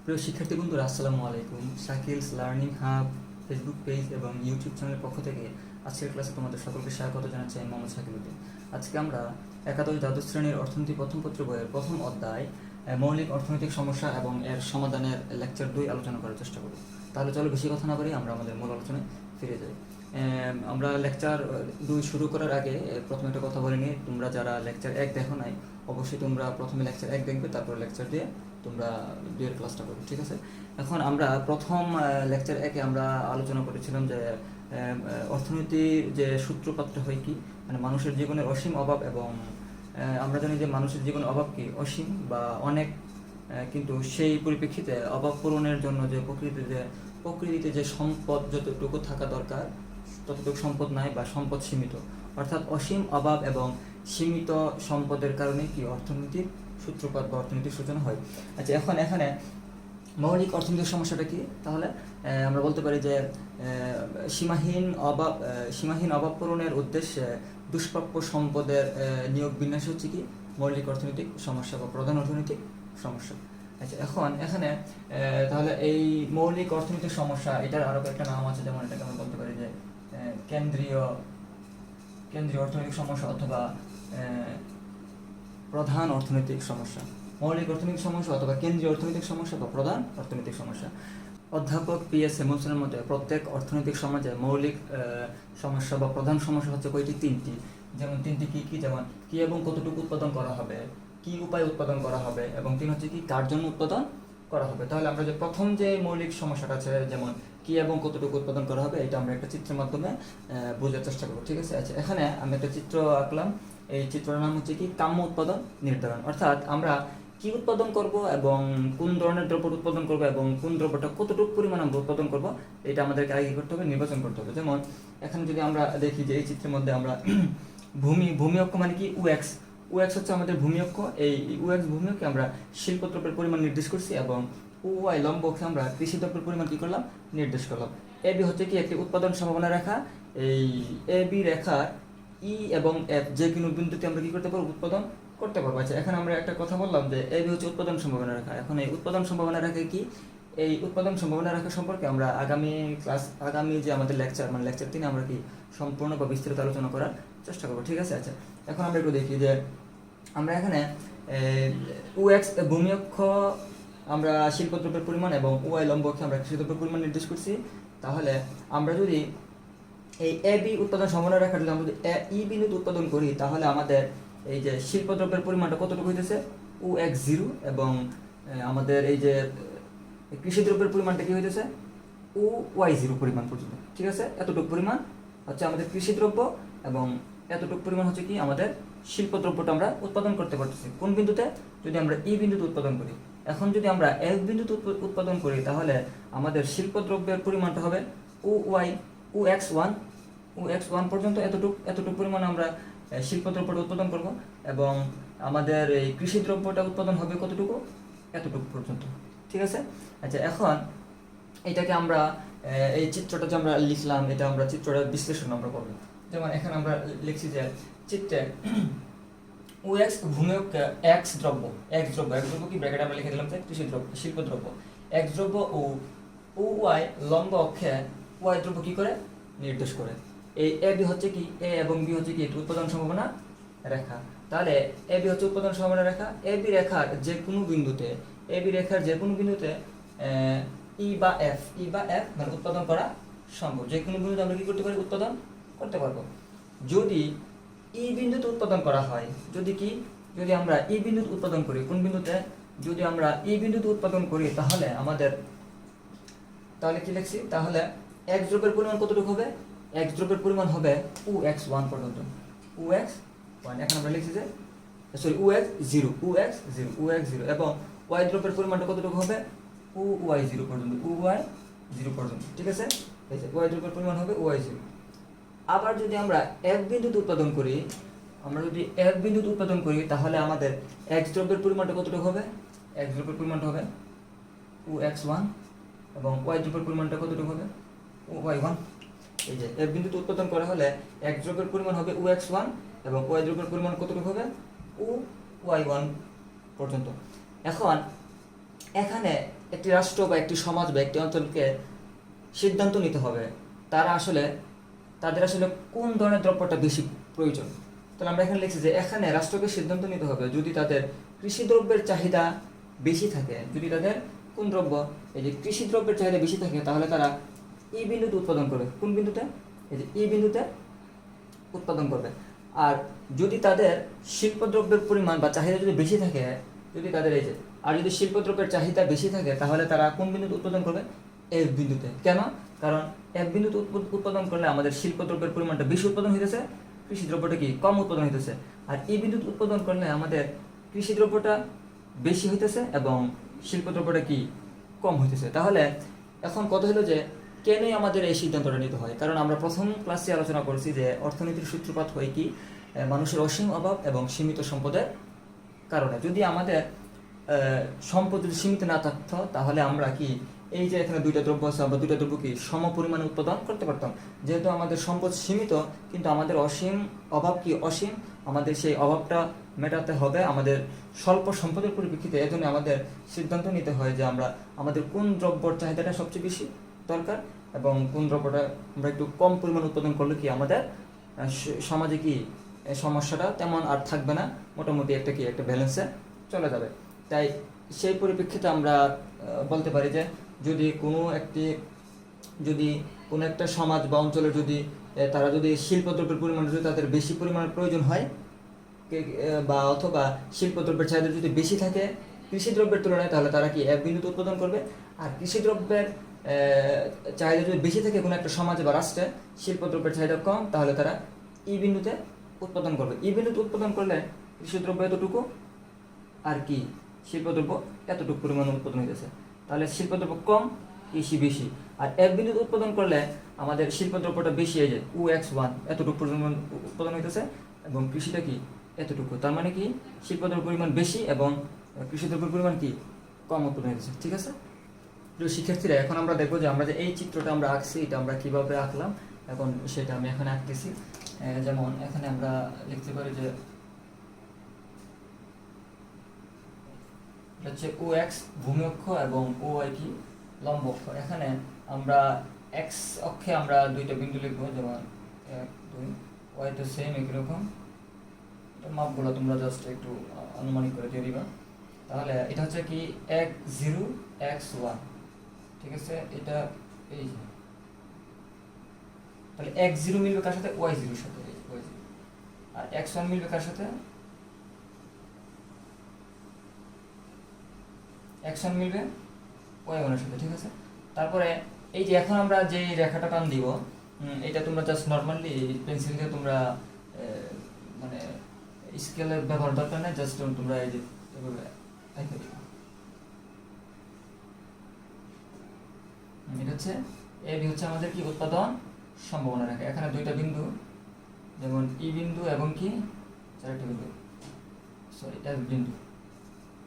প্রিয় শিক্ষার্থী বন্ধুরা, আসসালামু আলাইকুম। শাকিলস লার্নিং হাব ফেসবুক পেজ এবং ইউটিউব চ্যানেলের পক্ষ থেকে আজকের ক্লাসে তোমাদের সকলকে স্বাগত জানাচ্ছি। আমি মোহাম্মদ শাকিলউদ্দিন। আজকে আমরা একাদশ দ্বাদশ শ্রেণীর অর্থনীতি প্রথম পত্র বইয়ের প্রথম অধ্যায় মৌলিক অর্থনৈতিক সমস্যা এবং এর সমাধানের লেকচার 2 আলোচনা করার চেষ্টা করব। তাহলে চলো বেশি কথা না বলি আমরা আমাদের মূল আলোচনায় ফিরে যাই। আমরা লেকচার 2 শুরু করার আগে প্রথমে একটা কথা বলে নিই, তোমরা যারা লেকচার 1 দেখো নাই অবশ্যই তোমরা প্রথমে লেকচার 1 দেখবে, তারপর লেকচার দিয়ে তোমরা 2 এর ক্লাসটা করবে, ঠিক আছে? এখন আমরা প্রথম লেকচার 1-এ আমরা আলোচনা করেছিলাম যে অর্থনীতির যে সূত্রপাতটা হয় কি, মানে মানুষের জীবনের অসীম অভাব, এবং আমরা জানি যে মানুষের জীবনের অভাব কি অসীম বা অনেক, কিন্তু সেই পরিপ্রেক্ষিতে অভাব পূরণের জন্য যে প্রকৃতিতে যে সম্পদ যতটুকু থাকা দরকার ততটুকু সম্পদ নাই বা সম্পদ সীমিত, অর্থাৎ অসীম অভাব এবং সীমিত সম্পদের কারণে কি অর্থনীতির সূত্রপাত বা অর্থনীতির সূচনা হয়। আচ্ছা, এখন এখানে মৌলিক অর্থনৈতিক সমস্যাটা কি? তাহলে আমরা বলতে পারি যে সীমাহীন অভাব পূরণের উদ্দেশ্যে দুষ্প্রাপ্য সম্পদের নিয়োগ বিন্যাস হচ্ছে কি মৌলিক অর্থনৈতিক সমস্যা বা প্রধান অর্থনৈতিক সমস্যা। আচ্ছা, এখন এখানে তাহলে এই মৌলিক অর্থনৈতিক সমস্যা, এটার আরও একটা নাম আছে, যেমন এটাকে আমরা বলতে পারি যে কেন্দ্রীয় অর্থনৈতিক সমস্যা অথবা প্রধান অর্থনৈতিক সমস্যা। মৌলিক অর্থনৈতিক সমস্যা অথবা কেন্দ্রীয় অর্থনৈতিক সমস্যা বা প্রধান অর্থনৈতিক সমস্যা। অধ্যাপক P.S. হেমনসনের মতে প্রত্যেক অর্থনৈতিক সমাজে মৌলিক সমস্যা বা প্রধান সমস্যা হচ্ছে কয়টি? 3টি। যেমন 3টি কি? যেমন কি এবং কতটুকু উৎপাদন করা হবে, কি উপায়ে উৎপাদন করা হবে, এবং 3 হচ্ছে কি কার জন্য উৎপাদন করা হবে। তাহলে আমরা যে প্রথম যে মৌলিক সমস্যাটা আছে, যেমন কি এবং কতটুকু উৎপাদন করা হবে, এটা আমরা একটা চিত্রের মাধ্যমে বোঝার চেষ্টা করবো, ঠিক আছে? আচ্ছা, এখানে আমি একটা চিত্র আঁকলাম। এই চিত্রের নাম হচ্ছে কি কাম্য উৎপাদন নির্ধারণ। অর্থাৎ আমরা কি উৎপাদন করব এবং কোন ধরনের দ্রব্য উৎপাদন করব এবং কোন দ্রব্যটা কতটুকু পরিমাণ আমরা উৎপাদন করব, এটা আমাদেরকে আগে করতে হবে, নির্বাচন করতে হবে। যেমন এখানে যদি আমরা দেখি যে এই চিত্রের মধ্যে আমরা ভূমি অক্ষ মানে কি উএক্স হচ্ছে আমাদের ভূমি অক্ষ। এই উএক্স ভূমি অক্ষে আমরা শিল্প দ্রব্যের পরিমাণ নির্দেশ করছি এবং ওয়াই লম্ব অক্ষে আমরা কৃষি দ্রব্যের পরিমাণ কি করলাম? নির্দেশ করলাম। এবি হচ্ছে কি একটি উৎপাদন সম্ভাবনা রেখা। এই এবি রেখা ই এবং এফ যে কোনো বিন্দুতে আমরা কি করতে পারবো? উৎপাদন করতে পারবো। আচ্ছা, এখানে আমরা একটা কথা বললাম যে এবি হচ্ছে উৎপাদন সম্ভাবনা রেখা। এখন এই উৎপাদন সম্ভাবনা রেখা কি? এই উৎপাদন সম্ভাবনা রেখা সম্পর্কে আমরা আগামী যে আমাদের লেকচার, মানে লেকচার 3 আমরা কি সম্পূর্ণ বা বিস্তারিত আলোচনা করার চেষ্টা করবো, ঠিক আছে? আচ্ছা, এখন আমরা একটু দেখি যে আমরা এখানে উএক্স ভূমি অক্ষ আমরা শিল্পদ্রব্যের পরিমাণ এবং ওয়াই লম্ব অক্ষে আমরা কৃষিদ্রব্যের পরিমাণ নির্দেশ করছি। তাহলে আমরা যদি এই এ বি উৎপাদন সম্ভাবনা রেখা যদি আমরা যদি ই বিন্দুতে উৎপাদন করি, তাহলে আমাদের এই যে শিল্পদ্রব্যের পরিমাণটা কতটুকু হইতেছে? OX0, এবং আমাদের এই যে কৃষিদ্রব্যের পরিমাণটা কি হইতেছে? OY0 পরিমাণ পর্যন্ত, ঠিক আছে? এতটুকু পরিমাণ হচ্ছে আমাদের কৃষিদ্রব্য এবং এতটুকু পরিমাণ হচ্ছে কি আমাদের শিল্পদ্রব্যটা আমরা উৎপাদন করতে পারতেছি। কোন বিন্দুতে? যদি আমরা ই বিন্দুতে উৎপাদন করি। এখন যদি আমরা এফ বিন্দুতে উৎপাদন করি, তাহলে আমাদের শিল্পদ্রব্যের পরিমাণটা হবে OX1 পর্যন্ত। এতটুকু পরিমাণ আমরা শিল্পদ্রব্যটা উৎপাদন করব এবং আমাদের এই কৃষিদ্রব্যটা উৎপাদন হবে কতটুকু? এতটুকু পর্যন্ত, ঠিক আছে? আচ্ছা, এখন এটাকে আমরা এই চিত্রটা যে আমরা লিখলাম, এটা আমরা চিত্রটা বিশ্লেষণ আমরা করব। যেমন এখানে আমরা লিখছি যে চিত্রে OX ভূমি অক্ষ X দ্রব্য কি ব্র্যাকেট আমরা লিখে দিলাম যে শিল্পদ্রব্য X দ্রব্য ও OY লম্ব অক্ষে Y দ্রব্য কি করে নির্দেশ করে। এই এ বি হচ্ছে কি এ এবং বি হচ্ছে কি উৎপাদন সম্ভাবনা রেখা। তাহলে এ বি হচ্ছে উৎপাদন সম্ভাবনা রেখা। এ বি রেখার যে কোনো বিন্দুতে ই বা এফ মানে উৎপাদন করা সম্ভব। যে কোনো বিন্দুতে আমরা কি করতে পারি? উৎপাদন করতে পারবো। যদি ই বিন্দুতে উৎপাদন করা হয়, যদি আমরা ই বিন্দুতে উৎপাদন করি, কোন বিন্দুতে? যদি আমরা ই বিন্দুতে উৎপাদন করি, তাহলে কি লিখছি? তাহলে এক্স দ্রব্যের পরিমাণ কতটুকু হবে? এক্স দ্রব্যের পরিমাণ হবে OX1 পর্যন্ত। OX1 এখন আমরা লিখছি যে OX0 এবং ওয়াই দ্রব্যের পরিমাণটা কতটুকু হবে? OY0 পর্যন্ত, ঠিক আছে? এই যে ওয়াই দ্রব্যের পরিমাণ হবে OY0। আবার যদি আমরা এফ বিন্দুতে উৎপাদন করি, তাহলে আমাদের এক্স দ্রব্যের পরিমাণটা কতটুকু হবে? এক্স দ্রব্যের পরিমাণটা হবে OX1 এবং ওয়াই দ্রব্যের পরিমাণটা কতটুকু হবে? OY1। এই যে এফ বিন্দুতে উৎপাদন করা হলে এক্স দ্রব্যের পরিমাণ হবে OX1 এবং ওয়াই দ্রব্যের পরিমাণ কতটুকু হবে? OY1 পর্যন্ত। এখন এখানে একটি রাষ্ট্র বা একটি সমাজ বা একটি অঞ্চলকে সিদ্ধান্ত নিতে হবে তাদের আসলে কোন ধরনের দ্রব্যটা বেশি প্রয়োজন। তাহলে আমরা এখানে লিখছি যে এখানে রাষ্ট্রকে সিদ্ধান্ত নিতে হবে যদি তাদের কৃষি দ্রব্যের চাহিদা বেশি থাকে, যদি তাদের কোন দ্রব্য, এই যে কৃষি দ্রব্যের চাহিদা বেশি থাকে, তাহলে তারা এই বিন্দুতে উৎপাদন করবে। কোন বিন্দুতে? এই যে এই বিন্দুতে উৎপাদন করবে। আর যদি তাদের শিল্পদ্রব্যের পরিমাণ বা চাহিদা যদি বেশি থাকে, যদি তাদের এই যে আর যদি শিল্পদ্রব্যের চাহিদা বেশি থাকে, তাহলে তারা কোন বিন্দুতে উৎপাদন করবে? এফ বিন্দুতে। কেন? কারণ এফ বিন্দুতে উৎপাদন করলে আমাদের শিল্পদ্রব্যের পরিমাণটা বেশি উৎপাদন হইতেছে, কৃষি দ্রব্যটা কি কম উৎপাদন হইতেছে। আর এই বিন্দুতে উৎপাদন করলে আমাদের কৃষি দ্রব্যটা বেশি হইতেছে এবং শিল্পদ্রব্যটা কি কম হইতেছে। তাহলে এখন কথা হলো যে কেন আমাদের এই সিদ্ধান্তটা নিতে হয়? কারণ আমরা প্রথম ক্লাসে আলোচনা করেছি যে অর্থনীতির সূত্রপাত হয় কি মানুষের অসীম অভাব এবং সীমিত সম্পদের কারণে। যদি আমাদের সম্পদ যদি সীমিত না থাকতো, তাহলে আমরা কি এই যে এখানে দুইটা দ্রব্য আছে, আমরা দুইটা দ্রব্য কি সম পরিমাণে উৎপাদন করতে পারতাম। যেহেতু আমাদের সম্পদ সীমিত কিন্তু আমাদের অসীম, অভাব কি অসীম, আমাদের সেই অভাবটা মেটাতে হবে আমাদের স্বল্প সম্পদের পরিপ্রেক্ষিতে। এজন্য আমাদের সিদ্ধান্ত নিতে হয় যে আমাদের কোন দ্রব্যর চাহিদাটা সবচেয়ে বেশি দরকার এবং কোন দ্রব্যটা আমরা একটু কম পরিমাণ উৎপাদন করলে কি আমাদের সমাজে কি সমস্যাটা তেমন আর থাকবে না, মোটামুটি একটা ব্যালেন্সে চলে যাবে। তাই সেই পরিপ্রেক্ষিতে আমরা বলতে পারি যে যদি কোনো একটা সমাজ বা অঞ্চলের তারা যদি শিল্পদ্রব্যের পরিমাণ যদি তাদের বেশি পরিমাণের প্রয়োজন হয় বা অথবা শিল্পদ্রব্যের চাহিদা যদি বেশি থাকে কৃষি দ্রব্যের তুলনায়, তাহলে তারা কি এক বিন্দুতে উৎপাদন করবে। আর কৃষি দ্রব্যের চাহিদা যদি বেশি থাকে কোনো একটা সমাজে বা রাষ্ট্রে, শিল্পদ্রব্যের চাহিদা কম, তাহলে তারা এই বিন্দুতে উৎপাদন করবে। এই বিন্দুতে উৎপাদন করলে কৃষি দ্রব্য এতটুকু আর কি শিল্পদ্রব্য এতটুকু পরিমাণ উৎপাদন হইতেছে। তাহলে শিল্পদ্রব্য কম, কৃষি বেশি। আর এক বিন্দুতে উৎপাদন করলে আমাদের শিল্পদ্রব্যটা বেশি হয়ে যায়, UX1 এতটুকু পরিমাণ উৎপাদন হইতেছে এবং কৃষিটা কি এতটুকু। তার মানে কি শিল্পদ্রব্যের পরিমাণ বেশি এবং কৃষি দ্রব্যের পরিমাণ কি কম উৎপাদন হইতেছে। ঠিক আছে প্রিয় শিক্ষার্থীরা, এখন আমরা দেখবো যে আমরা যে এই চিত্রটা আমরা আঁকছি এটা আমরা কিভাবে আঁকলাম, এখন সেটা আমি এখানে আঁকতেছি। যেমন এখানে আমরা লিখতে পারি যে হচ্ছে OX ভূমি অক্ষ এবং OY কি লম্ব অক্ষ। এখানে আমরা X অক্ষে আমরা দুইটা বিন্দু লিখবো, যেমন 1 2, Y তো সেম একই রকম। মাপগুলো তোমরা জাস্ট একটু আনুমানিক করে দিয়ে দিবা। তাহলে এটা হচ্ছে কি X0 X1, ঠিক আছে। এটা এই তাহলে X0 মিলবে কার সাথে? Y0 এর সাথে। Y0 আর X1 মিলবে কার সাথে? X1 মিলবে Y1 এর সাথে। ঠিক আছে। তারপরে এই যে এখন আমরা যে রেখাটা টান দিব, এটা তোমরা জাস্ট নরমালি পেন্সিল দিয়ে তোমরা মানে স্কেলের ব্যবহার দরকার নেই, জাস্ট তোমরা এই যে এভাবে এঁকে দিবা। এটা হচ্ছে এবি হচ্ছে আমাদের কি উৎপাদন সম্ভাবনা রেখা। এখানে দুইটা বিন্দু, যেমন ই বিন্দু এবং কি চারটা বিন্দু, সরি এফ বিন্দু,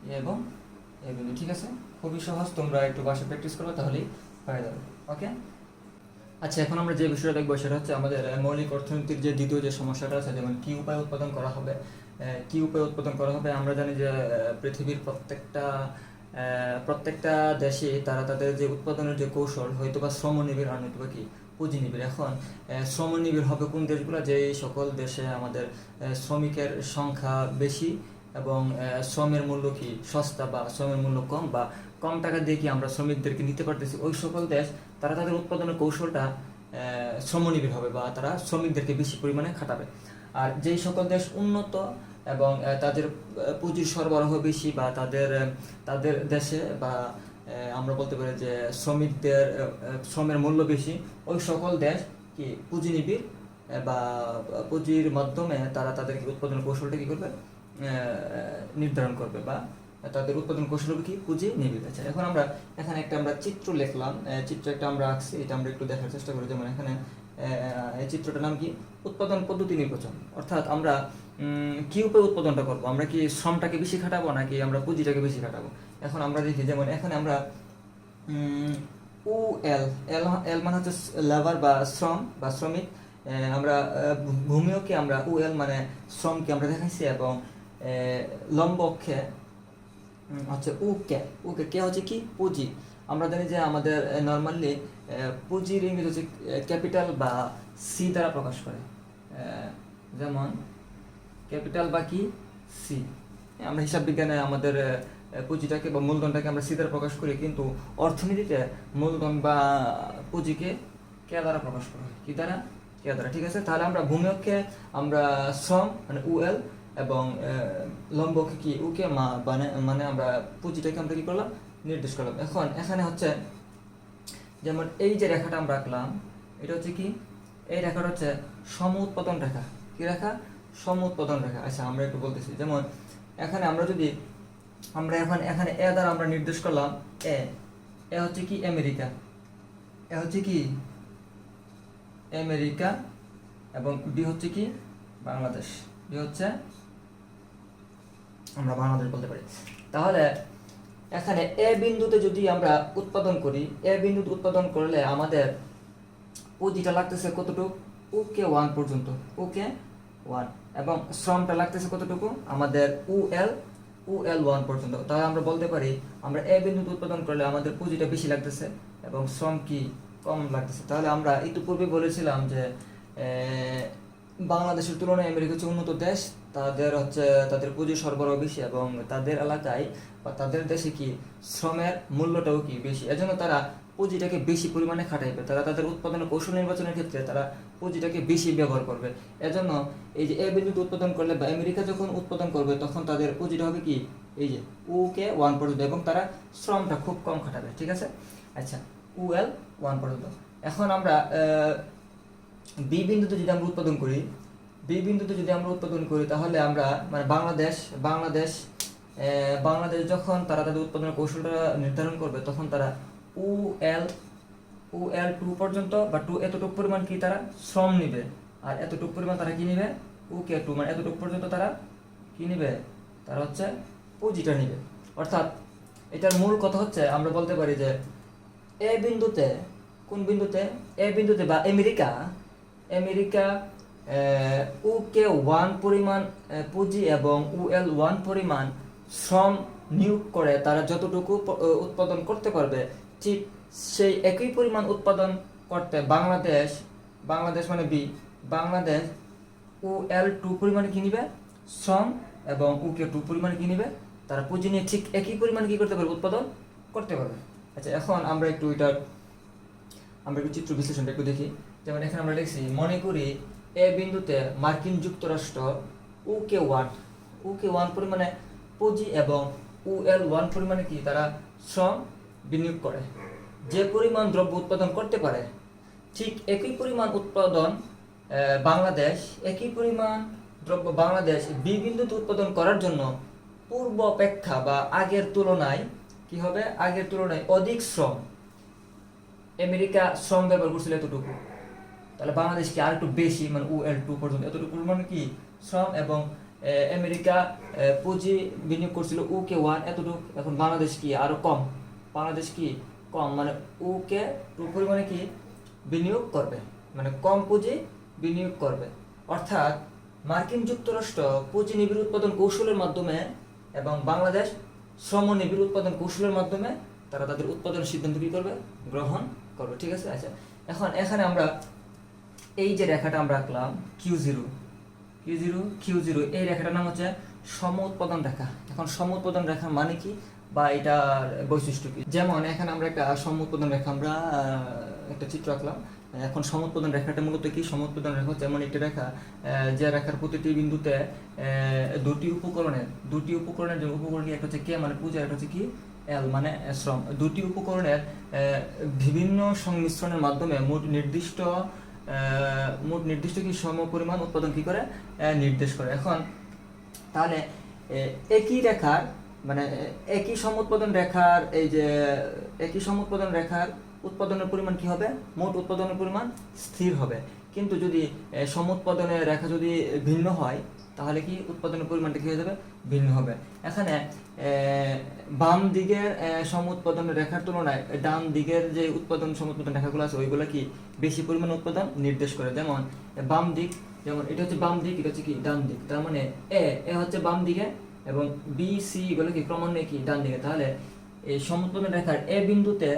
এ এবং এ বিন্দু। ঠিক আছে, খুবই সহজ, তোমরা একটু বাসায় প্র্যাকটিস করবে তাহলেই হয়ে যাবে। ওকে, আচ্ছা এখন আমরা যে বিষয়টা দেখবো সেটা হচ্ছে আমাদের মৌলিক অর্থনীতির যে দ্বিতীয় যে সমস্যাটা আছে, যেমন কি উপায়ে উৎপাদন করা হবে। কি উপায়ে উৎপাদন করা হবে? আমরা জানি যে পৃথিবীর প্রত্যেকটা দেশে তারা তাদের যে উৎপাদনের যে কৌশল হয়তো বা শ্রমনিবিড় আর নয়তো বা কি পুঁজিনিবিড়। এখন শ্রমনিবিড় হবে কোন দেশগুলো? যে সকল দেশে আমাদের শ্রমিকের সংখ্যা বেশি এবং শ্রমের মূল্য কি সস্তা বা শ্রমের মূল্য কম বা কম টাকা দিয়ে কি আমরা শ্রমিকদেরকে নিতে পারতেছি, ওই সকল দেশ তারা তাদের উৎপাদনের কৌশলটা শ্রমনিবিড় হবে বা তারা শ্রমিকদেরকে বেশি পরিমাণে খাটাবে। আর যেই সকল দেশ উন্নত এবং তাদের পুঁজির সরবরাহ বেশি বা তাদের দেশে বা আমরা বলতে পারি যে শ্রমিকদের শ্রমের মূল্য বেশি, ওই সকল দেশ কি পুঁজিনিবিড় বা পুঁজির মাধ্যমে তারা তাদের উৎপাদন কৌশলটা কি করবে নির্ধারণ করবে বা তাদের উৎপাদন কৌশল হবে কি পুঁজিনিবিড়। আছে। এখন আমরা এখানে আমরা চিত্র লিখলাম, চিত্র আমরা আঁকছি, এটা আমরা একটু দেখার চেষ্টা করি। যেমন এখানে এই চিত্রটার নাম কি? উৎপাদন পদ্ধতি নির্বাচন। অর্থাৎ আমরা কি উপায়ে উৎপাদনটা করবো, আমরা কি শ্রমটাকে বেশি খাটাবো নাকি আমরা পুঁজিটাকে বেশি খাটাবো। এখন আমরা দেখি, যেমন এখানে আমরা এল মানে হচ্ছে লেবার বা শ্রম বা শ্রমিক, আমরা ভূমিও কি আমরা UL মানে শ্রমকে আমরা দেখাইছি এবং লম্ব অক্ষে হচ্ছে কে কে হচ্ছে কি পুঁজি। আমরা জানি যে আমাদের নর্মালি পুঁজির ইংরেজি হচ্ছে ক্যাপিটাল বা সি দ্বারা প্রকাশ করে। যেমন ক্যাপিটাল বা কি সি। আমরা হিসাব বিজ্ঞানে আমাদের পুঁজিটাকে বা মূলধনটাকে আমরা সি দ্বারা প্রকাশ করি, কিন্তু অর্থনীতিতে মূলধন বা পুঁজিকে কে দ্বারা প্রকাশ করা হয়, কি দ্বারা, কে দ্বারা। ঠিক আছে, তাহলে আমরা ভূমিয়ককে আমরা শ্রম মানে উএল এবং লম্বকে কি উকে মানে আমরা পুঁজিটাকে আমরা কি করলাম, নির্দেশ করলাম। এখন এখানে হচ্ছে যেমন এই যে রেখাটা আমরা আঁকলাম, এটা হচ্ছে কি, এই রেখাটা হচ্ছে সম উৎপাদন রেখা। কি রেখা? সম উৎপাদন রেখা। আচ্ছা, আমরা একটু বলতেছি, যেমন এখানে আমরা যদি আমরা এখানে এ দ্বারা আমরা নির্দেশ করলাম এ হচ্ছে কি আমেরিকা, এ হচ্ছে কি আমেরিকা, এবং বি হচ্ছে কি বাংলাদেশ, বি হচ্ছে আমরা বাংলাদেশ বলতে পারি। তাহলে এখানে এ বিন্দুতে যদি আমরা উৎপাদন করি, এ বিন্দুতে উৎপাদন করলে আমাদের পুঁজিটা লাগতেছে কতটুকু, ওকে 1 পর্যন্ত, ওকে 1, এবং শ্রমটা লাগতেছে কতটুকু আমাদের উএল 1 পর্যন্ত। তাহলে আমরা বলতে পারি আমরা এ বিন্দুতে উৎপাদন করলে আমাদের পুঁজিটা বেশি লাগতেছে এবং শ্রম কি কম লাগতেছে। তাহলে আমরা একটু পূর্বে বলেছিলাম যে বাংলাদেশের তুলনায় আমেরিকা হচ্ছে উন্নত দেশ, তাদের পুঁজি সরবরাহ বেশি এবং তাদের এলাকায় বা তাদের দেশে কি শ্রমের মূল্যটাও কি বেশি, এজন্য তারা পুঁজিটাকে বেশি পরিমাণে খাটাইবে। তারা তাদের উৎপাদনের কৌশল নির্বাচনের ক্ষেত্রে তারা পুঁজিটাকে বেশি ব্যবহার করবে। এজন্য এই যে এ বিন্দুতে উৎপাদন করলে বা আমেরিকা যখন উৎপাদন করবে তখন তাদের পুঁজিটা হবে কি এই যে ওকে 1 পর্যন্ত, এবং তারা শ্রমটা খুব কম খাটাবে। ঠিক আছে, আচ্ছা, উএল 1 পর্যন্ত। এখন আমরা বি বিন্দুতে যদি আমরা উৎপাদন করি, তাহলে আমরা মানে বাংলাদেশ যখন তারা তাদের উৎপাদনের কৌশলটা নির্ধারণ করবে তখন তারা উএল 2 পর্যন্ত বা 2 এতটুকু পরিমাণ কি তারা শ্রম নিবে, আর এতটুকু পরিমাণ তারা কি নিবে উকে 2 মানে এতটুকু পর্যন্ত তারা কি নিবে, তারা হচ্ছে পুঁজিটা নিবে। অর্থাৎ এটার মূল কথা হচ্ছে আমরা বলতে পারি যে এ বিন্দুতে, কোন বিন্দুতে, এ বিন্দুতে বা আমেরিকা উকে 1 পরিমাণ পুঁজি এবং উএল 1 পরিমাণ শ্রম নিয়োগ করে তারা যতটুকু উৎপাদন করতে পারবে, ঠিক সেই একই পরিমাণ উৎপাদন করতে বাংলাদেশ মানে বি, বাংলাদেশ উএল 2 পরিমাণে কি নিবে শ্রম এবং উকে 2 পরিমাণে কি নিবে, তারা পুঁজি নিয়ে ঠিক একই পরিমাণে কি করতে পারবে, উৎপাদন করতে পারবে। আচ্ছা, এখন আমরা একটু চিত্র বিশ্লেষণটা একটু দেখি। যেমন এখানে আমরা লিখছি, মনে করি এ বিন্দুতে মার্কিন যুক্তরাষ্ট্র উকে 1 পরিমাণে পুঁজি এবং উএল 1 পরিমাণে কি তারা শ্রম বিনিয়োগ করে। যে পরিমাণ দ্রব্য উৎপাদন করতে পারে ঠিক একই পরিমাণ উৎপাদন বাংলাদেশ, বি বিন্দুতে উৎপাদন করার জন্য পূর্ব অপেক্ষা বা আগের তুলনায় কি হবে, আগের তুলনায় অধিক শ্রম, আমেরিকা শ্রম ব্যবহার করছিল এতটুকু, তাহলে বাংলাদেশ কি আর একটু বেশি মানে উএল 2 পর্যন্ত এতটুকু পরিমাণ কি শ্রম, এবং আমেরিকা পুঁজি বিনিয়োগ করছিল উকে 1 এতটুকু, এখন বাংলাদেশ কি আরো কম, মানে উকে 2 পরিমাণে কি বিনিয়োগ করবে, মানে কম পুঁজি বিনিয়োগ করবে। অর্থাৎ মার্কিন যুক্তরাষ্ট্র পুঁজি নিবিড় উৎপাদন কৌশলের মাধ্যমে এবং বাংলাদেশ শ্রম নিবিড় উৎপাদন কৌশলের মাধ্যমে তারা তাদের উৎপাদনের সিদ্ধান্ত কি করবে, গ্রহণ করবে। ঠিক আছে, আচ্ছা, এখন এখানে আমরা এই যে রেখাটা আমরা আঁকলাম Q0, এই রেখাটার নাম হচ্ছে সম উৎপাদন রেখা। এখন সম উৎপাদন রেখার মানে কি বা এটার বৈশিষ্ট্য কি? যেমন এখানে আমরা একটা সম উৎপাদন রেখা আমরা একটা চিত্র আঁকলাম। এখন সম উৎপাদন রেখাটা মূলত কি, সম উৎপাদন রেখা যেমন একটি রেখা যে রেখার প্রতিটি বিন্দুতে দুটি উপকরণের যে উপকরণ একটা হচ্ছে কে মানে পুঁজি, একটা হচ্ছে কি এল মানে শ্রম, দুটি উপকরণের বিভিন্ন সংমিশ্রণের মাধ্যমে মোট নির্দিষ্ট কি সম পরিমাণ উৎপাদন কি করে নির্দেশ করে। এখন তাহলে একই রেখার মানে একই সম উৎপাদন রেখার উৎপাদনের পরিমাণ কি হবে, মোট উৎপাদনের পরিমাণ স্থির হবে। কিন্তু যদি সম উৎপাদনের রেখা যদি ভিন্ন হয় তাহলে কি উৎপাদনের পরিমাণটা কি হয়ে যাবে, ভিন্ন হবে। এখানে বাম দিকের সম উৎপাদনের রেখার তুলনায় ডান দিকের যে সম উৎপাদন রেখাগুলো আছে ওইগুলো কি বেশি পরিমাণ উৎপাদন নির্দেশ করে। যেমন বাম দিক, যেমন এটা হচ্ছে বাম দিক, এটা হচ্ছে কি ডান দিক, তার মানে এ হচ্ছে বাম দিকে এবং বি সি এগুলো কি ক্রমান্বয়ে কি ডান দিকে। তাহলে এই সমুৎপাদন রেখার এ বিন্দুতে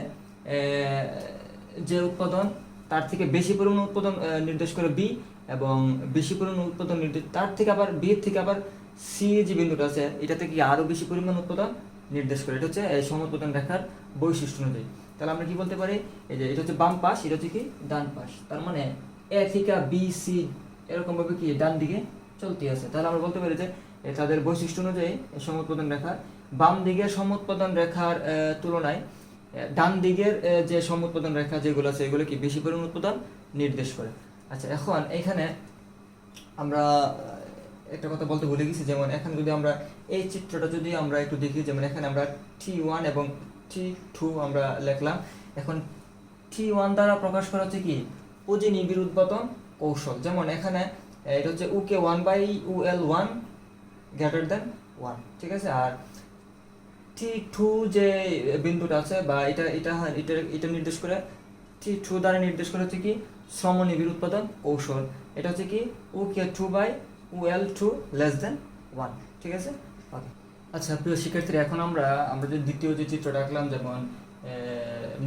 যে উৎপাদন তার থেকে বেশি পরিমাণ উৎপাদন নির্দেশ করে বি, এবং বেশি পরিমাণ উৎপাদন নির্দেশ তার থেকে আবার বি থেকে আবার সি যে বিন্দুটা আছে এটা থেকে আরো বেশি পরিমাণ উৎপাদন নির্দেশ করে। এটা হচ্ছে এই সমুৎপাদন রেখার বৈশিষ্ট্য অনুযায়ী। তাহলে আমরা কি বলতে পারি, এই যে এটা হচ্ছে বাম পাশ, এটা হচ্ছে কি ডান পাশ, তার মানে এ থেকে বি সি এরকম ভাবে কি ডান দিকে চলতে আছে। তাহলে আমরা বলতে পারি যে তাদের বৈশিষ্ট্য অনুযায়ী এই সমুৎপাদন রেখার বাম দিকের সমুৎপাদন রেখার তুলনায় ডান দিকের যে সমুৎপাদন রেখা যেগুলো আছে এগুলো কি বেশি পরিমাণ উৎপাদন নির্দেশ করে। আচ্ছা, এখন এখানে আমরা একটা কথা বলতে ভুলে গেছি, যেমন এখানে যদি আমরা এই চিত্রটা যদি আমরা একটু দেখি, যেমন এখানে আমরা T1 এবং T2 আমরা লিখলাম। এখন T1 দ্বারা প্রকাশ করা হচ্ছে কি পুঁজি নিবিড় উৎপাদন কৌশল। যেমন এখানে এটা হচ্ছে UK1/UL1 গ্রেটার দেন 1, ঠিক আছে। আর T2 যে বিন্দুটা আছে বা এটা নির্দেশ করে, T2 দ্বারা নির্দেশ করে হচ্ছে কি সমনিবিড় উৎপাদন কৌশল। এটা হচ্ছে কি UK2/UL2 লেস দেন 1, ঠিক আছে। ওকে, আচ্ছা প্রিয় শিক্ষার্থীরা, এখন আমরা যে দ্বিতীয় যে চিত্রটা আঁকলাম, যেমন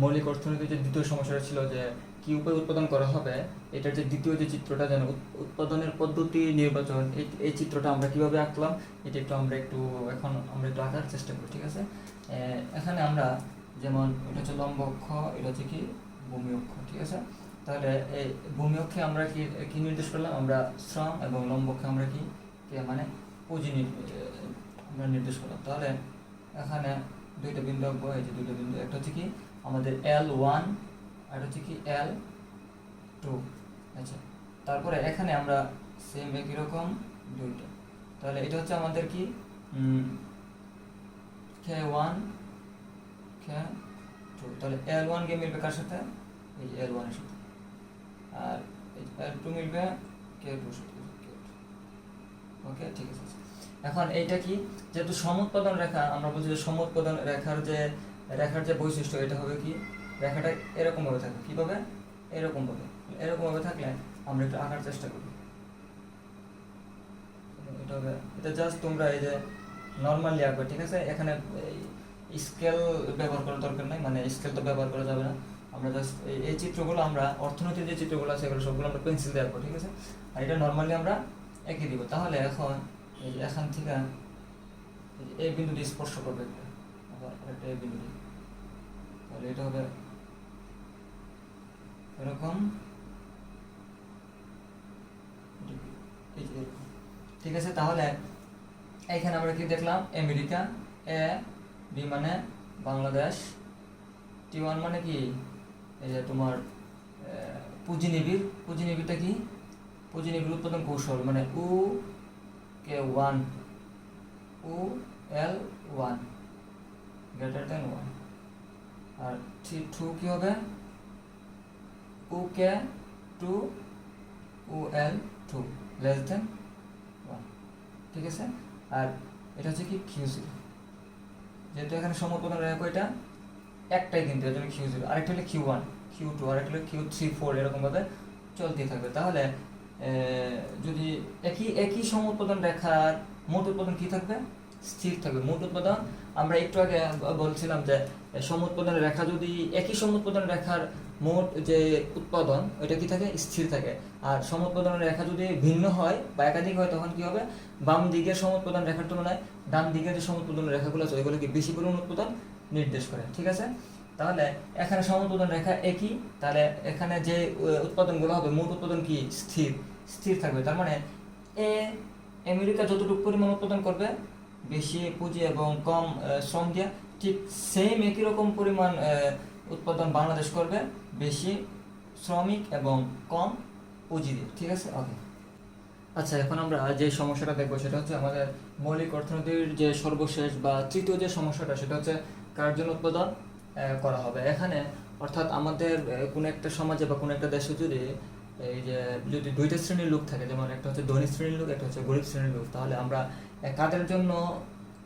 মৌলিক অর্থনীতির যে দ্বিতীয় সমস্যাটা ছিল যে কি উপায়ে উৎপাদন করা হবে, এটার যে দ্বিতীয় যে চিত্রটা যেন উৎপাদনের পদ্ধতি নির্বাচন, এই চিত্রটা আমরা কিভাবে আঁকলাম এটা একটু এখন আমরা একটু আঁকার চেষ্টা করি, ঠিক আছে। এখানে আমরা যেমন এটা হচ্ছে লম্ব অক্ষ, এটা হচ্ছে কি ভূমি অক্ষ, ঠিক আছে। তাহলে এই ভূমি অক্ষে আমরা কি নির্দেশ করলাম, আমরা শ্রম, এবং লম্ব অক্ষে আমরা কি মানে পুঁজি আমরা নির্দেশ করলাম। তাহলে এখানে দুইটা বিন্দু আঁকবো, এই যে দুইটা বিন্দু, একটা হচ্ছে কি আমাদের L1 আর হচ্ছে কি L2। আচ্ছা, তারপরে এখানে আমরা সেম একই রকম দুইটা, তাহলে এটা হচ্ছে আমাদের কি K1 K2। তাহলে L1 কে মিলবে কার সাথে, এই L1 এর সাথে, আর এই L2 মিলবে K2 এর সাথে। ওকে, ঠিক আছে। এখন এইটা কি, যেহেতু সমুৎপাদন রেখা, আমরা বলছি যে সমুৎপাদন রেখার যে বৈশিষ্ট্য, এটা হবে কি রেখাটা এরকম ভাবে থাকবে, কিভাবে এরকম ভাবে থাকলে আমরা একটু আঁকার চেষ্টা করি। এটা জাস্ট তোমরা এই যে নর্মালি আঁকবে, ঠিক আছে। এখানে স্কেল ব্যবহার করার দরকার নাই, মানে স্কেল তো ব্যবহার করা যাবে না। আমরা জাস্ট এই চিত্রগুলো, আমরা অর্থনীতির যে চিত্রগুলো আছে এগুলো সবগুলো আমরা পেন্সিল দিয়ে আঁকবো, ঠিক আছে। আর এটা নর্মালি আমরা এঁকে দিব। তাহলে এখন এই যে এখান থেকে এই বিন্দুটি স্পর্শ করবে একটা, আবার একটা এই বিন্দুটি, তাহলে এটা হবে এরকম, ঠিক আছে। তাহলে এইখানে আমরা কি দেখলাম, আমেরিকা, এ বি মানে বাংলাদেশ, T1 মানে কি এই যে তোমার পুঁজিনিবিড়টা কি পুঁজিনিবিড় উৎপাদন কৌশল, মানে UK1 UL1 গ্রেটার দেন 1। আর T2 কি হবে UK2 UL2 লেস দেন 1, ঠিক আছে। আর এটা হচ্ছে কি Q0, যেহেতু এখানে সমুৎপাদন রেখা এটা একটাই, কিন্তু এর জন্য Q0, আরেকটা হলো Q1 Q2 আরেকটা হলো Q3 4 এরকম ভাবে চলতে থাকবে। তাহলে যদি একই সমুৎপাদন রেখার মোট উৎপাদন কি থাকবে, স্থির থাকবে। মোট উৎপাদন আমরা একটু আগে বলছিলাম যে সমুৎপাদন রেখা যদি একই সমুৎপাদন রেখার মোট যে উৎপাদন ওইটা কি থাকে, স্থির থাকে। আর সমুৎপাদন রেখা যদি ভিন্ন হয় বা একাধিক হয় তখন কি হবে, বাম দিকের সমুৎপাদন রেখার তুলনায় ডান দিকের যে সমুৎপাদন রেখাগুলো আছে ওইগুলো কি বেশি পরিমাণ উৎপাদন নির্দেশ করে, ঠিক আছে। তাহলে এখানে সমুৎপাদন রেখা একই, তাহলে এখানে যে উৎপাদনগুলো হবে মোট উৎপাদন কি স্থির থাকবে। তার মানে আমেরিকা যতটুকু পরিমাণ উৎপাদন করবে বেশি পুঁজি এবং কম শ্রম দিয়ে, ঠিক সেম একই রকম পরিমাণ উৎপাদন বাংলাদেশ করবে বেশি শ্রমিক এবং কম পুঁজি দিয়ে, ঠিক আছে। ওকে, আচ্ছা এখন আমরা যে সমস্যাটা দেখবো সেটা হচ্ছে আমাদের মৌলিক অর্থনীতির যে সর্বশেষ বা তৃতীয় যে সমস্যাটা, সেটা হচ্ছে কার জন্য উৎপাদন করা হবে। এখানে অর্থাৎ আমাদের কোনো একটা সমাজে বা কোনো একটা দেশে যদি দুইটা শ্রেণীর লোক থাকে, যেমন একটা হচ্ছে ধনী শ্রেণীর লোক, একটা হচ্ছে গরিব শ্রেণীর লোক, তাহলে আমরা কাদের জন্য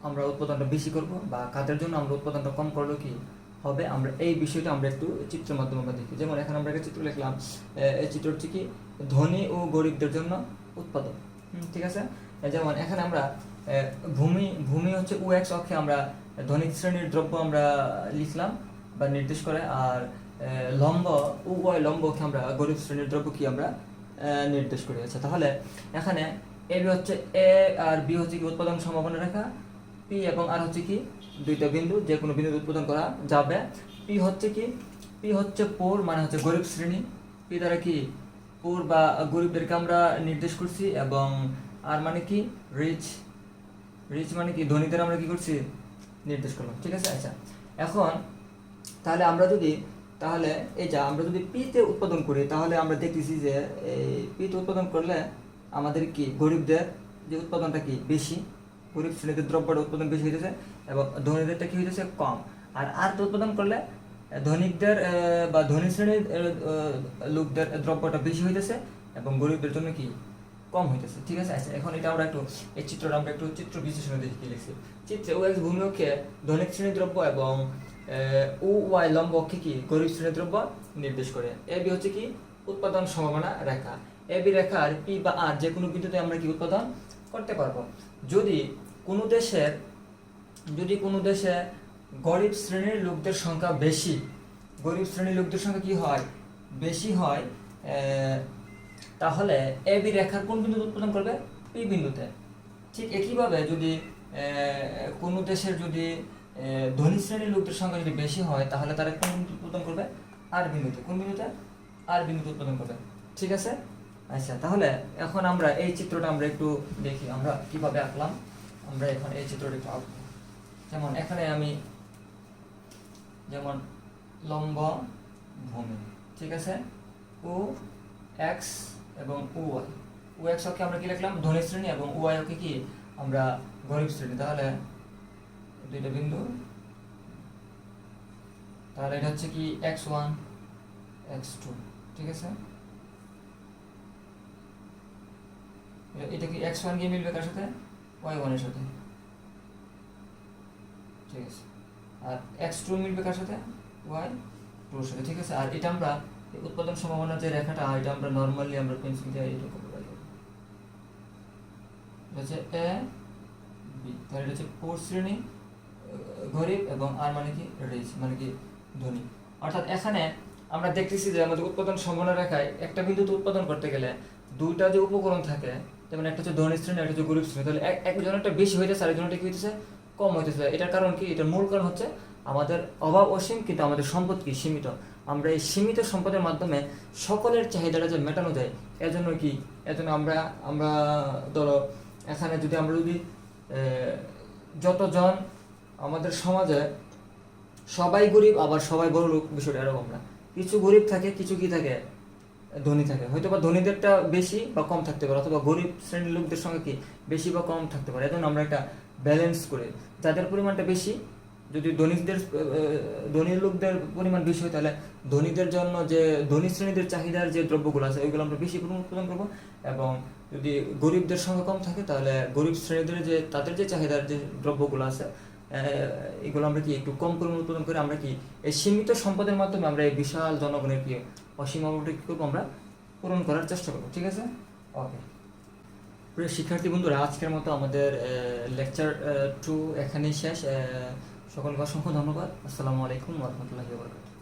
আমরা উৎপাদনটা বেশি করব বা কাদের জন্য আমরা উৎপাদনটা কম করলে কি হবে, আমরা এই বিষয়টা আমরা একটু চিত্রের মাধ্যমে আমরা দেখি। যেমন এখানে আমরা একটা চিত্র লিখলাম, এই চিত্র হচ্ছে কি ধনী ও গরিবদের জন্য উৎপাদন, ঠিক আছে। যেমন এখানে আমরা ভূমি ভূমি হচ্ছে ও এক্স অক্ষে আমরা ধনিক শ্রেণীর দ্রব্য আমরা লিখলাম বা নির্দেশ করে, আর লম্ব ও ওয়াই লম্ব অক্ষে আমরা গরিব শ্রেণীর দ্রব্য কি আমরা নির্দেশ করি। আচ্ছা, তাহলে এখানে এ বি হচ্ছে এ আর বি হচ্ছে কি উৎপাদন সম্ভাবনা রেখা, পি এবং আর হচ্ছে কি দুইটা বিন্দু, যে কোনো বিন্দু উৎপাদন করা যাবে। পি হচ্ছে কি, পি হচ্ছে পোর মানে হচ্ছে গরিব শ্রেণী, পি দ্বারা কি পোর বা গরিবদেরকে আমরা নির্দেশ করছি, এবং আর মানে কি রিচ, রিচ মানে কি ধনীদের আমরা কি করছি নির্দেশ করলাম, ঠিক আছে। আচ্ছা, এখন তাহলে আমরা যদি তাহলে এই যা আমরা যদি পিতে উৎপাদন করি, তাহলে আমরা দেখতেছি যে এই পিতে উৎপাদন করলে আমাদের কি গরিবদের যে উৎপাদনটা কি বেশি, গরিব শ্রেণীদের দ্রব্যটা উৎপাদন বেশি হইতেছে এবং ধনীদেরটা কি হইতেছে কম। আর উৎপাদন করলে ধনিকদের বা ধনী শ্রেণীর লোকদের দ্রব্যটা বেশি হইতেছে এবং গরিবদের জন্য কি কম হইতেছে, ঠিক আছে। আচ্ছা, এখন এটা আমরা একটু এই চিত্রটা আমরা একটু চিত্র বিশ্লেষণে দেখে কি লিখছি। চিত্রে ও এক্স ভূমি অক্ষে ধনিক শ্রেণীর দ্রব্য এবং ও ওয়াই লম্ব অক্ষে কি গরিব শ্রেণীর দ্রব্য নির্দেশ করে। এ বি হচ্ছে কি উৎপাদন সম্ভাবনা রেখা, এ বি রেখার পি বা আর যে কোনো বিন্দুতে আমরা কি উৎপাদন করতে পারবো। যদি কোনো দেশে গরিব শ্রেণীর লোকদের সংখ্যা বেশি, গরিব শ্রেণীর লোকদের সংখ্যা কি হয় বেশি হয়, তাহলে এ বি রেখার কোন বিন্দুতে উৎপাদন করবে, পি বিন্দুতে। ঠিক একইভাবে যদি কোনো দেশের যদি ধনী শ্রেণীর লোকদের সংখ্যা যদি বেশি হয়, তাহলে তারা কোন বিন্দুতে উৎপাদন করবে, আর বিন্দুতে। কোন বিন্দুতে, আর বিন্দুতে উৎপাদন করবে, ঠিক আছে। আচ্ছা, তাহলে এখন আমরা এই চিত্রটা আমরা একটু দেখি আমরা কিভাবে আঁকলাম। আমরা এখন এই চিত্রটা একটু আঁকবো। যেমন এখানে আমি যেমন লম্ব ভূমি, ঠিক আছে, ও এক্স এবং ও ওয়াই। ও এক্স অক্ষে আমরা কি লিখলাম ধনী শ্রেণী এবং ও ওয়াই অক্ষে কি আমরা গরিব শ্রেণী। তাহলে দুইটা বিন্দু, তাহলে এটা হচ্ছে কি x1 x2, ঠিক আছে। এটা কি x1 গিয়ে মিলবে কার সাথে, y1 এর সাথে, ঠিক আছে। আর x2 মিলবে কার সাথে, y2 এর সাথে, ঠিক আছে। আর এটা আমরা উৎপাদন সম্ভাবনার যে রেখাটা, এটা আমরা নরমালি আমরা পেন্সিল দিয়ে এটা করতে পারি। এটা হচ্ছে এ বি, তাহলে এটা হচ্ছে পোর শ্রেণী গরিব এবং আর মানে কি রিচ মানে কি ধনী। অর্থাৎ এখানে আমরা দেখতেছি যে আমাদের উৎপাদন সম্ভাবনা রেখায় একটা বিন্দুতে উৎপাদন করতে গেলে দুইটা যে উপকরণ থাকে, যেমন একটা হচ্ছে ধনী শ্রেণী, একটা হচ্ছে গরিব শ্রেণী, তাহলে একজনেরটা বেশি হইতেছে আর একজনেরটা কি হইতেছে কম হইতেছে। এটার কারণ কি, এটার মূল কারণ হচ্ছে আমাদের অভাব অসীম কিন্তু আমাদের সম্পদ কি সীমিত। আমরা এই সীমিত সম্পদের মাধ্যমে সকলের চাহিদাটা যে মেটানো যায়, এজন্য কি এজন্য আমরা ধরো এখানে যদি আমরা যদি যতজন আমাদের সমাজে সবাই গরিব আবার সবাই বড় লোক, বিষয়টা এরকম না। কিছু গরিব থাকে, কিছু কি থাকে ধনী থাকে, হয়তো বা ধনীদেরটা বেশি বা কম থাকতে পারে, অথবা গরিব শ্রেণীর লোকদের সঙ্গে কি বেশি বা কম থাকতে পারে। এজন্য আমরা একটা ব্যালেন্স করে যাদের পরিমাণটা বেশি, যদি ধনী লোকদের পরিমাণ বেশি হয়, তাহলে ধনীদের জন্য যে ধনী শ্রেণীদের চাহিদার যে দ্রব্যগুলো আছে ওইগুলো আমরা বেশি উৎপাদন করবো, এবং যদি গরিবদের সঙ্গে কম থাকে তাহলে গরিব শ্রেণীদের যে তাদের যে চাহিদার যে দ্রব্যগুলো আছে এগুলো আমরা কি একটু কম পরিমাণ উৎপাদন করে আমরা কি এই সীমিত সম্পদের মাধ্যমে আমরা এই বিশাল জনগণের কি অসীম অভাবটা কি করবো আমরা পূরণ করার চেষ্টা করবো, ঠিক আছে। ওকে প্রিয় শিক্ষার্থী বন্ধুরা, আজকের মতো আমাদের লেকচার 2 এখানেই শেষ। সকলকে অসংখ্য ধন্যবাদ। আসসালামু আলাইকুম ওয়া রাহমাতুল্লাহি ওয়া বারাকাতুহু।